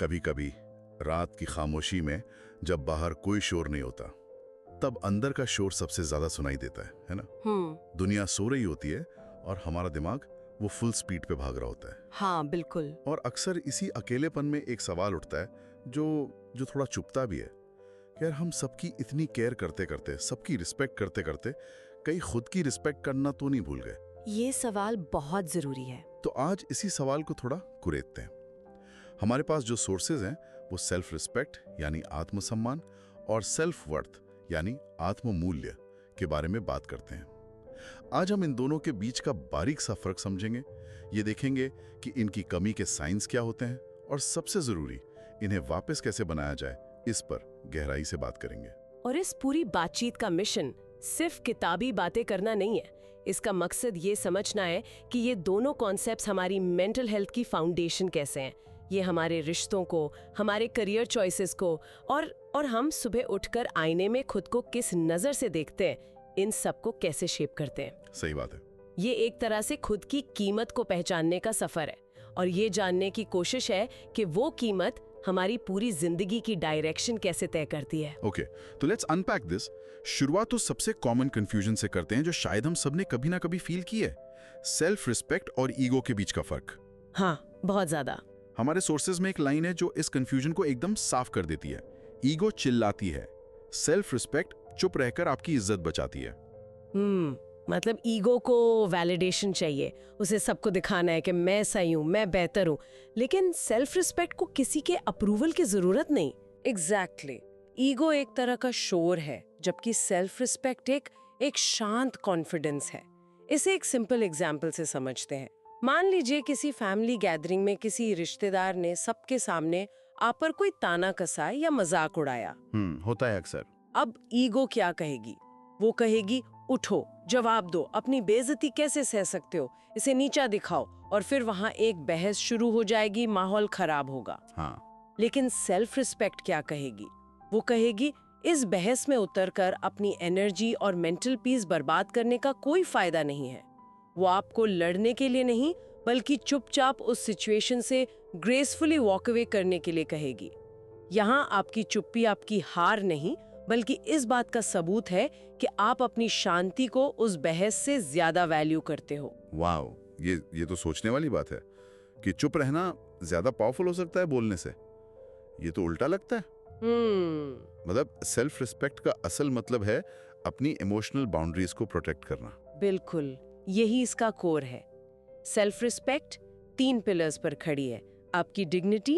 कभी कभी रात की खामोशी में जब बाहर कोई शोर नहीं होता, तब अंदर का शोर सबसे ज्यादा सुनाई देता है ना? दुनिया सो रही होती है और हमारा दिमाग वो फुल स्पीड पे भाग रहा होता है। हाँ बिल्कुल। और अक्सर इसी अकेलेपन में एक सवाल उठता है जो थोड़ा चुभता भी है कि यार, हम सबकी इतनी केयर करते करते, सबकी रिस्पेक्ट करते करते, कहीं खुद की रिस्पेक्ट करना तो नहीं भूल गए? ये सवाल बहुत जरूरी है। तो आज इसी सवाल को थोड़ा कुरेदते हैं। हमारे पास जो सोर्सेज हैं वो सेल्फ रिस्पेक्ट यानी आत्मसम्मान और सेल्फ वर्थ यानी आत्ममूल्य के बारे में बात करते हैं। आज हम इन दोनों के बीच का बारीक सा फर्क समझेंगे, ये देखेंगे कि इनकी कमी के साइंस क्या होते हैं और सबसे जरूरी, इन्हें वापस कैसे बनाया जाए, इस पर गहराई से बात करेंगे। और इस पूरी बातचीत का मिशन सिर्फ किताबी बातें करना नहीं है। इसका मकसद ये समझना है कि ये दोनों कॉन्सेप्ट्स हमारी मेंटल हेल्थ की फाउंडेशन कैसे हैं। ये हमारे रिश्तों को, हमारे करियर चॉइसेस को और हम सुबह उठकर आईने में खुद को किस नजर से देखते हैं, इन सब को कैसे शेप करते हैं। सही बात है। ये एक तरह से खुद की कीमत को पहचानने का सफर है और ये जानने की कोशिश है कि वो कीमत हमारी पूरी जिंदगी की डायरेक्शन कैसे तय करती है। ओके, तो लेट्स अनपैक दिस। शुरुआत तो सबसे कॉमन कंफ्यूजन से करते हैं, जो शायद हम सबने कभी ना कभी फील की है, सेल्फ रिस्पेक्ट और ईगो के बीच का फर्क। हाँ, बहुत ज्यादा। हमारे सोर्सेज में एक लाइन है जो इस कंफ्यूजन को एकदम साफ कर देती है। ईगो चिल्लाती है, सेल्फ रिस्पेक्ट चुप रहकर आपकी इज्जत बचाती है। मतलब ईगो को वैलिडेशन चाहिए, उसे सबको दिखाना है कि मैं सही हूँ, मैं बेहतर हूँ। लेकिन सेल्फ रिस्पेक्ट को किसी के अप्रूवल की जरूरत नहीं। एग्जैक्टली। ईगो एक तरह का शोर है, जबकि सेल्फ रिस्पेक्ट एक शांत कॉन्फिडेंस है। इसे एक सिंपल एग्जाम्पल से समझते हैं। मान लीजिए किसी फैमिली गैदरिंग में किसी रिश्तेदार ने सबके सामने आप पर कोई ताना कसा या मजाक उड़ाया। होता है अक्सर। अब ईगो क्या कहेगी? वो कहेगी, उठो, जवाब दो, अपनी बेइज्जती कैसे सह सकते हो, इसे नीचा दिखाओ। और फिर वहां एक बहस शुरू हो जाएगी, माहौल खराब होगा। हाँ। लेकिन सेल्फ रिस्पेक्ट क्या कहेगी? वो कहेगी, इस बहस में उतरकर अपनी एनर्जी और मेंटल पीस बर्बाद करने का कोई फायदा नहीं है। वो आपको लड़ने के लिए नहीं, बल्कि चुपचाप उस सिचुएशन से ग्रेसफुली वॉक अवे करने के लिए कहेगी। यहाँ आपकी चुप्पी आपकी हार नहीं, बल्कि इस बात का सबूत है कि आप अपनी शांति को उस बहस से ज्यादा वैल्यू करते हो। वाओ, ये तो सोचने वाली बात है कि चुप रहना ज्यादा पावरफुल हो सकता है बोलने से। ये तो उल्टा लगता है। मतलब सेल्फ रिस्पेक्ट का असल मतलब है अपनी इमोशनल बाउंड्रीज को प्रोटेक्ट करना। बिल्कुल, यही इसका कोर है। सेल्फ रिस्पेक्ट 3 पिलर्स पर खड़ी है: आपकी डिग्निटी,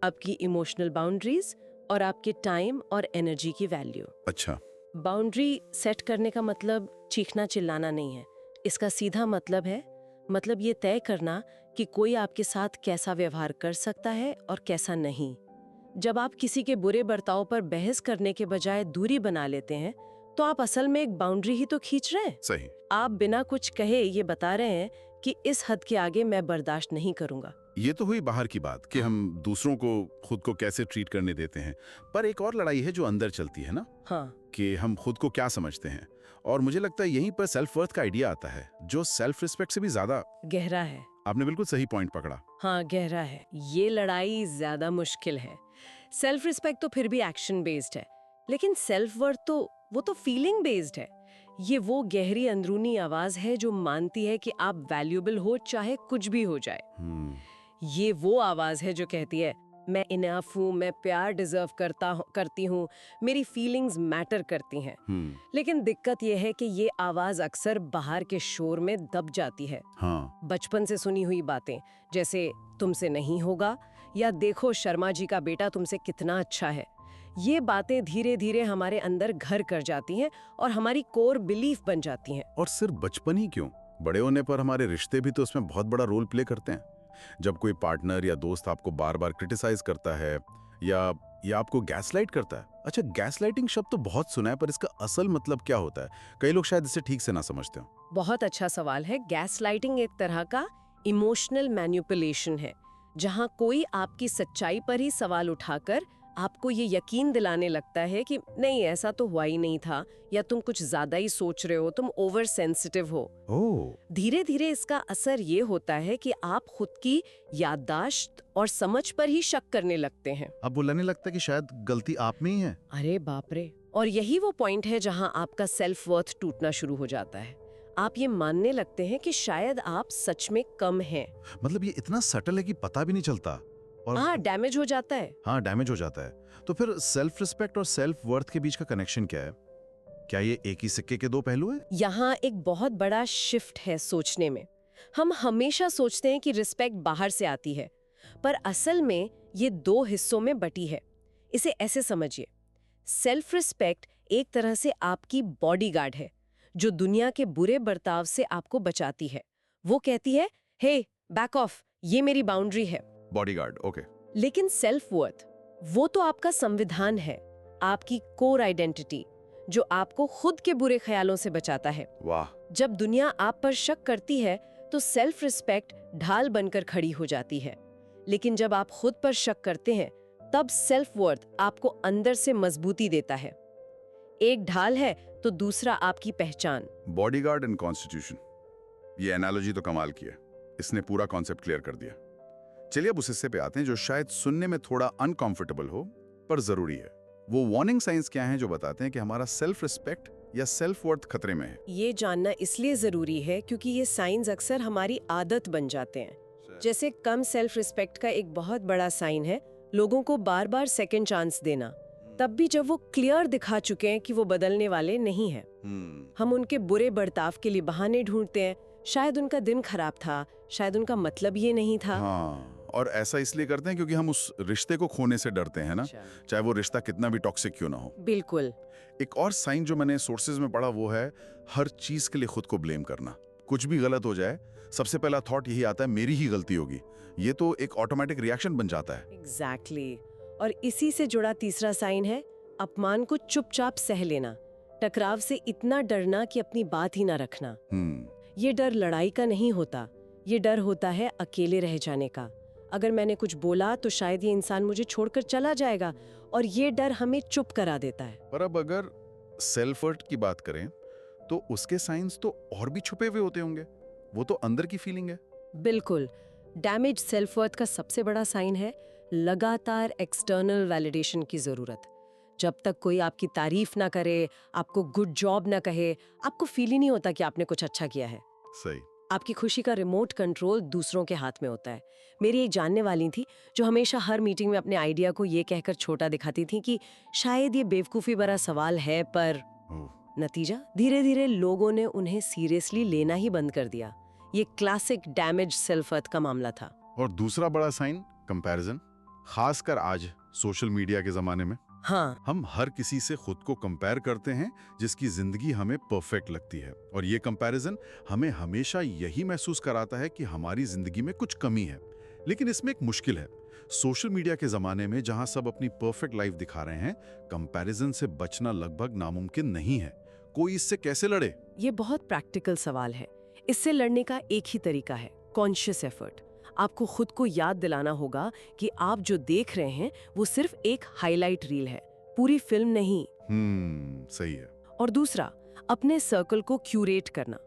आपकी इमोशनल बाउंड्रीज और आपके टाइम और एनर्जी की वैल्यू। अच्छा। बाउंड्री सेट करने का मतलब चीखना चिल्लाना नहीं है। इसका सीधा मतलब ये तय करना कि कोई आपके साथ कैसा व्यवहार कर सकता है और कैसा नहीं। जब आप किसी के बुरे बर्ताव पर बहस करने के बजाय दूरी बना लेते हैं, तो आप असल में एक बाउंड्री ही तो खींच रहे हैं। सही। आप बिना कुछ कहे ये बता रहे हैं कि इस हद के आगे मैं बर्दाश्त नहीं करूंगा। ये तो हुई बाहर की बात कि हम दूसरों को खुद को कैसे ट्रीट करने देते हैं, पर एक और लड़ाई है जो अंदर चलती है ना। हाँ। कि हम खुद को क्या समझते हैं। और मुझे लगता है यहीं पर सेल्फ वर्थ का आइडिया आता है, जो सेल्फ रिस्पेक्ट से भी ज्यादा गहरा है। आपने बिल्कुल सही पॉइंट पकड़ा। हाँ, गहरा है। ये लड़ाई ज्यादा मुश्किल है। सेल्फ रिस्पेक्ट तो फिर भी एक्शन बेस्ड है, लेकिन सेल्फ वर्थ तो वो तो फीलिंग बेस्ड है। ये वो गहरी अंदरूनी आवाज है जो मानती है कि आप वैल्यूएबल हो, चाहे कुछ भी हो जाए। ये वो आवाज है जो कहती है, मैं इनफ हूँ, मैं प्यार डिजर्व करती हूँ, मेरी फीलिंग्स मैटर करती हैं। लेकिन दिक्कत ये है कि ये आवाज अक्सर बाहर के शोर में दब जाती है। हाँ। बचपन से सुनी हुई बातें, जैसे तुमसे नहीं होगा या देखो शर्मा जी का बेटा तुमसे कितना अच्छा है, ये बातें धीरे धीरे हमारे अंदर घर कर जाती हैं और हमारी कोर बिलीफ बन जाती हैं। और सिर्फ बचपन ही क्यों, बड़े होने पर हमारे रिश्ते भी तो उसमें बहुत बड़ा रोल प्ले करते हैं। जब कोई पार्टनर या दोस्त आपको बार बार क्रिटिसाइज करता है या आपको गैसलाइट करता है। अच्छा, गैसलाइटिंग शब्द तो बहुत सुना है, पर इसका असल मतलब क्या होता है? कई लोग शायद इसे ठीक से ना समझते हो। बहुत अच्छा सवाल है। गैसलाइटिंग एक तरह का इमोशनल मैनिपुलेशन है, जहां कोई आपकी सच्चाई पर ही सवाल उठाकर आपको ये यकीन दिलाने लगता है कि नहीं ऐसा तो हुआ ही नहीं था, या तुम कुछ ज्यादा ही सोच रहे हो, तुम ओवर सेंसिटिव हो। ओह, धीरे धीरे इसका असर ये होता है कि आप खुद की याददाश्त और समझ पर ही शक करने लगते हैं। अब वो लगने लगता है कि शायद गलती आप में ही है। अरे बाप रे। और यही वो पॉइंट है जहां आपका सेल्फ वर्थ टूटना शुरू हो जाता है। आप ये मानने लगते हैं कि शायद आप सच में कम हैं। मतलब ये इतना सटल है कि पता भी नहीं चलता। और हाँ, डैमेज हो जाता है। हाँ, डैमेज हो जाता है। तो फिर सेल्फ रिस्पेक्ट और सेल्फ वर्थ के बीच का कनेक्शन क्या है? क्या ये एक ही सिक्के के दो पहलू हैं? यहाँ एक बहुत बड़ा शिफ्ट है सोचने में। हम हमेशा सोचते हैं कि रिस्पेक्ट बाहर से आती है, पर असल में ये दो हिस्सों में बटी है। इसे ऐसे समझिए, सेल्फ रिस्पेक्ट एक तरह से आपकी बॉडीगार्ड है, जो दुनिया के बुरे बर्ताव से आपको बचाती है। वो कहती है, हे बैक ऑफ, ये मेरी बाउंड्री है। Bodyguard, okay. लेकिन सेल्फ वर्थ, वो तो आपका संविधान है, आपकी कोर आइडेंटिटी, जो आपको खुद के बुरे ख्यालों से बचाता है। वाह। जब दुनिया आप पर शक करती है तो सेल्फ रिस्पेक्ट ढाल बनकर खड़ी हो जाती है। लेकिन जब आप खुद पर शक करते हैं, तब सेल्फ वर्थ आपको अंदर से मजबूती देता है। एक ढाल है तो दूसरा आपकी पहचान। बॉडीगार्ड एंड कॉन्स्टिट्यूशन, ये एनालॉजी तो कमाल की है। इसने पूरा कॉन्सेप्ट क्लियर कर दिया। चलिए अब उस हिस्से पे आते हैं जो शायद सुनने में थोड़ा अनकंफर्टेबल हो, पर जरूरी है। वो वार्निंग साइंस क्या हैं जो बताते हैं कि हमारा सेल्फ रिस्पेक्ट या सेल्फ वर्थ खतरे में है? ये जानना इसलिए जरूरी है क्योंकि ये साइंस अक्सर हमारी आदत बन जाते हैं। जैसे कम सेल्फ रिस्पेक्ट का एक बहुत बड़ा साइन है लोगों को बार बार सेकंड चांस देना, तब भी जब वो क्लियर दिखा चुके हैं कि वो बदलने वाले नहीं हैं। हम उनके बुरे बर्ताव के लिए बहाने ढूंढते हैं। शायद उनका दिन खराब था, शायद उनका मतलब ये नहीं था। हाँ, और ऐसा इसलिए करते हैं क्योंकि हम उस रिश्ते को खोने से डरते हैं ना, चाहे वो रिश्ता कितना भी टॉक्सिक क्यों ना हो। बिल्कुल। एक और साइन जो मैंने सोर्सेज में पढ़ा वो है हर चीज के लिए खुद को ब्लेम करना। कुछ भी गलत हो जाए, सबसे पहला थॉट यही आता है, मेरी ही गलती होगी। ये तो एक ऑटोमेटिक रिएक्शन बन जाता है। एग्जैक्टली। और इसी से जुड़ा तीसरा साइन है अपमान को चुपचाप सह लेना, टकराव से इतना डरना कि अपनी बात ही ना रखना। ये डर लड़ाई का नहीं होता, ये डर होता है अकेले रह जाने का। अगर मैंने कुछ बोला तो शायद ये इंसान मुझे छोड़कर चला जाएगा, और ये डर हमें चुप करा देता है। पर अब अगर सेल्फ वर्थ की बात करें तो उसके साइंस तो और भी छुपे हुए होते होंगे। वो तो अंदर की फीलिंग है। बिल्कुल। डैमेज सेल्फ वर्थ का सबसे बड़ा साइन है लगातार एक्सटर्नल वैलिडेशन की जरूरत। जब तक कोई आपकी तारीफ ना करे, आपको गुड जॉब ना कहे, आपको फील ही नहीं होता कि आपने कुछ अच्छा किया है। सही। आपकी खुशी का रिमोट कंट्रोल दूसरों के हाथ में होता है। मेरी एक जानने वाली थी जो हमेशा हर मीटिंग में अपने आइडिया को ये कहकर छोटा दिखाती थी कि शायद ये बेवकूफ़ी भरा सवाल है, पर नतीजा धीरे धीरे लोगों ने उन्हें सीरियसली लेना ही बंद कर दिया। ये क्लासिक डैमेज सेल्फ वर्थ का मामला था। और दूसरा बड़ा साइन कंपैरिजन, खासकर आज सोशल मीडिया के जमाने में। हाँ, हम हर किसी से खुद को कंपेयर करते हैं जिसकी जिंदगी हमें परफेक्ट लगती है, और ये कंपैरिजन हमें हमेशा यही महसूस कराता है कि हमारी जिंदगी में कुछ कमी है। लेकिन इसमें एक मुश्किल है। सोशल मीडिया के जमाने में जहां सब अपनी परफेक्ट लाइफ दिखा रहे हैं, कंपैरिजन से बचना लगभग नामुमकिन नहीं है। कोई इससे कैसे लड़े? ये बहुत प्रैक्टिकल सवाल है। इससे लड़ने का एक ही तरीका है, कॉन्शियस एफर्ट। आपको खुद को याद दिलाना होगा कि आप जो देख रहे हैं वो सिर्फ एक हाईलाइट रील है, पूरी फिल्म नहीं। सही है। और दूसरा, अपने सर्कल को क्यूरेट करना।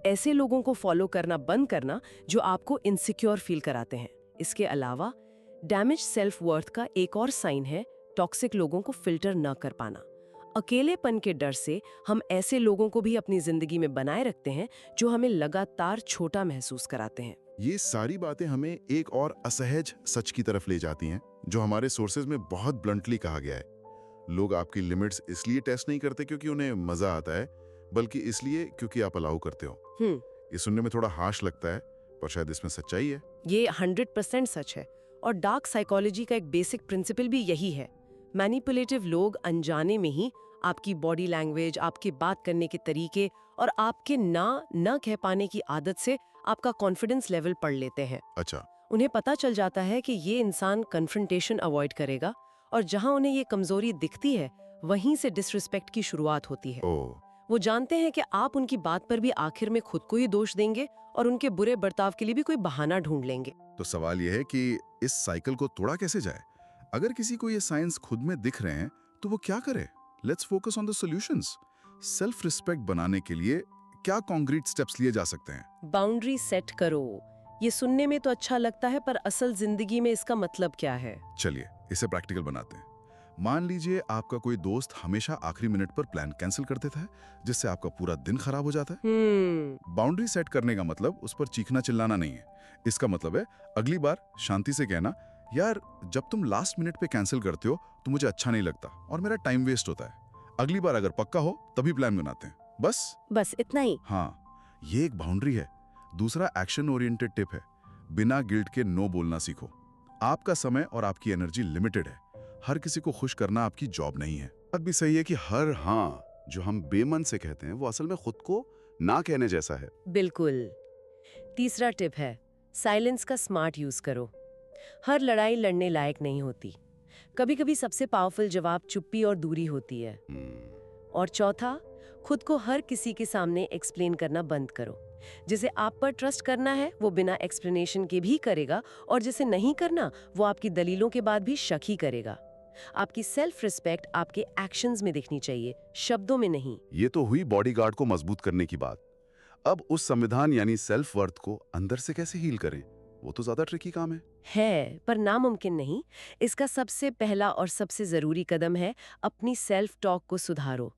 ऐसे लोगों को फॉलो करना बंद करना जो आपको इनसिक्योर फील कराते हैं। इसके अलावा डैमेज सेल्फ वर्थ का एक और साइन है टॉक्सिक लोगों को फिल्टर न कर पाना। अकेलेपन के डर से हम ऐसे लोगों को भी अपनी जिंदगी में बनाए रखते हैं जो हमें लगातार छोटा महसूस कराते हैं। ये सारी बातें हमें एक और असहज सच की तरफ ले जाती हैं, जो हमारे सोर्सेज में बहुत ब्लंटली कहा गया है। लोग आपकी लिमिट्स इसलिए टेस्ट नहीं करते क्योंकि उन्हें मजा आता है, बल्कि इसलिए क्योंकि आप अलाउ करते हो। ये सुनने में थोड़ा हार्श लगता है, पर शायद इसमें सच्चाई है। ये 100% सच है। और डार्क साइकोलॉजी का एक बेसिक प्रिंसिपल भी यही है। मैनिपुलेटिव लोग अनजाने में ही आपकी बॉडी लैंग्वेज, आपके बात करने के तरीके और आपके ना कह पाने की आदत से आपका कॉन्फिडेंस लेवल पढ़ लेते हैं। अच्छा। उन्हें पता चल जाता है कि ये इंसान कन्फ्रंटेशन अवॉइड करेगा, और जहां उन्हें ये कमजोरी दिखती है वहीं से डिसरिस्पेक्ट की शुरुआत होती है। वो जानते हैं कि आप उनकी बात पर भी आखिर में खुद को ही दोष देंगे और उनके बुरे बर्ताव के लिए भी कोई बहाना ढूंढ लेंगे। तो सवाल यह है कि इस साइकिल को तोड़ा कैसे जाए? अगर किसी को ये साइंस खुद में दिख रहे हैं तो वो क्या करे? Let's focus on the solutions. Self respect बनाने के लिए क्या कॉन्क्रीट स्टेप्स लिए जा सकते हैं? बाउंड्री सेट करो। ये सुनने में तो अच्छा लगता है, पर असल जिंदगी में इसका मतलब क्या है? चलिए इसे प्रैक्टिकल बनाते हैं। मान लीजिए आपका कोई दोस्त हमेशा आखिरी मिनट पर प्लान कैंसिल कर देता है, जिससे आपका पूरा दिन खराब हो जाता है। बाउंड्री सेट करने का मतलब उस पर चीखना चिल्लाना नहीं है। इसका मतलब है अगली बार शांति से कहना, यार जब तुम लास्ट मिनट पे कैंसिल करते हो तो मुझे अच्छा नहीं लगता और मेरा टाइम वेस्ट होता है। अगली बार अगर पक्का हो तभी प्लान बनाते हैं। बस इतना ही? हाँ, ये एक बाउंड्री है। दूसरा एक्शन ओरिएंटेड टिप है, बिना गिल्ट के नो बोलना सीखो। आपका समय और आपकी एनर्जी लिमिटेड है। हर किसी को खुश करना आपकी जॉब नहीं है। बात भी सही है कि हर हाँ जो हम बेमन से कहते हैं वो असल में खुद को ना कहने जैसा है। बिल्कुल। तीसरा टिप है, साइलेंस का स्मार्ट यूज करो। हर लड़ाई लड़ने लायक नहीं होती। कभी कभी सबसे पावरफुल जवाब चुप्पी और दूरी होती है। और चौथा, खुद को हर किसी के सामने एक्सप्लेन करना बंद करो। जिसे आप पर ट्रस्ट करना है वो बिना एक्सप्लेनेशन के भी करेगा, और जिसे नहीं करना वो आपकी दलीलों के बाद भी शक ही करेगा। आपकी सेल्फ रिस्पेक्ट आपके एक्शंस में दिखनी चाहिए, शब्दों में नहीं। ये तो हुई बॉडीगार्ड को मजबूत करने की बात। अब उस संविधान यानी सेल्फ वर्थ को अंदर से कैसे हील करें? वो तो ज्यादा ट्रिकी काम है। पर नामुमकिन नहीं। इसका सबसे पहला और सबसे जरूरी कदम है अपनी सेल्फ टॉक को सुधारो।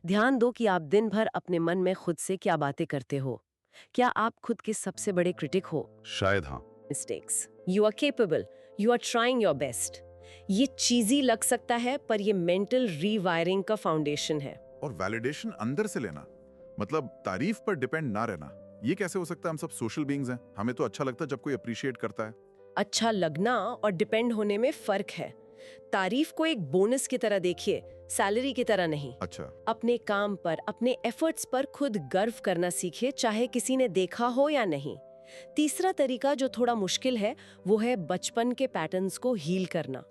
ध्यान दो कि आप दिन भर अपने मन में खुद से क्या बातें करते हो। क्या आप खुद के सबसे बड़े क्रिटिक हो? शायद हाँ। Mistakes, you are capable, you are trying your best. ये चीजी लग सकता है, पर ये मेंटल रीवायरिंग का फाउंडेशन है। और वैलिडेशन अंदर से लेना, मतलब तारीफ पर डिपेंड ना रहना। ये कैसे हो सकता है? हम सब सोशल बीइंग्स हैं, हमें तो अच्छा लगता है जब कोई अप्रिशिएट करता है। अच्छा लगना और डिपेंड होने में फर्क है। तारीफ को एक बोनस की तरह देखिए, सैलरी की तरह नहीं। अच्छा। अपने काम पर, अपने एफर्ट्स पर खुद गर्व करना सीखिए, चाहे किसी ने देखा हो या नहीं। तीसरा तरीका जो थोड़ा मुश्किल है वो है बचपन के पैटर्न्स को हील करना।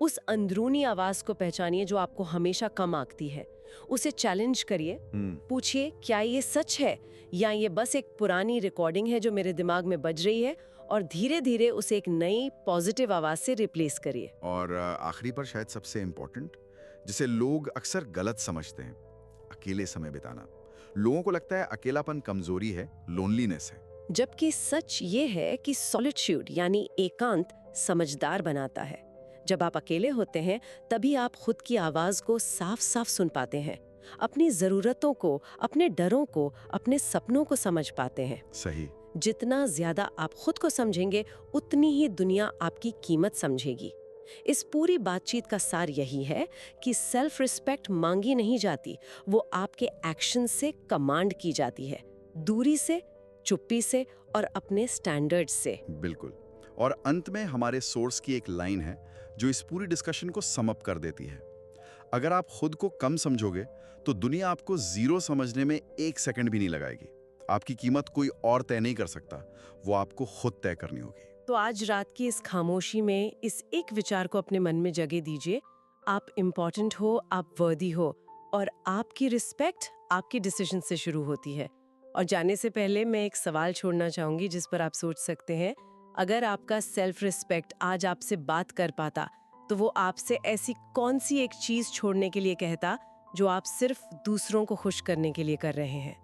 उस अंदरूनी आवाज को पहचानिए जो आपको हमेशा कम आंकती है। उसे चैलेंज करिए। पूछिए, क्या ये सच है या ये बस एक पुरानी रिकॉर्डिंग है जो मेरे दिमाग में बज रही है? और धीरे धीरे उसे एक नई पॉजिटिव आवाज से रिप्लेस करिए। और आखिरी पर शायद सबसे इम्पोर्टेंट, जिसे लोग अक्सर गलत समझते हैं, अकेले समय बिताना। लोगों को लगता है अकेलापन कमजोरी है, लोनलीनेस है। जबकि सच ये है कि सॉलिट्यूड यानी एकांत समझदार बनाता है। जब आप अकेले होते हैं तभी आप खुद की आवाज को साफ साफ सुन पाते हैं, अपनी जरूरतों को, अपने डरों को, अपने सपनों को समझ पाते हैं। सही। जितना ज्यादा आप खुद को समझेंगे उतनी ही दुनिया आपकी कीमत समझेगी। इस पूरी बातचीत का सार यही है कि सेल्फ रिस्पेक्ट मांगी नहीं जाती, वो आपके एक्शन से कमांड की जाती है, दूरी से, चुप्पी से और अपने स्टैंडर्ड से। बिल्कुल। और अंत में हमारे सोर्स की एक लाइन है जो इस पूरी डिस्कशन को सम अप कर देती है। अगर आप खुद को कम समझोगे तो दुनिया आपको जीरो समझने में 1 सेकंड भी नहीं लगाएगी। आपकी कीमत कोई और तय नहीं कर सकता, वो आपको खुद तय करनी होगी। तो आज रात की इस खामोशी में इस एक विचार को अपने मन में जगह दीजिए, आप इम्पोर्टेंट हो, आप वर्दी हो, और आपकी रिस्पेक्ट आपकी डिसीजन से शुरू होती है। और जाने से पहले मैं एक सवाल छोड़ना चाहूंगी जिस पर आप सोच सकते हैं। अगर आपका सेल्फ रिस्पेक्ट आज आपसे बात कर पाता तो वो आपसे ऐसी कौन सी एक चीज छोड़ने के लिए कहता जो आप सिर्फ दूसरों को खुश करने के लिए कर रहे हैं?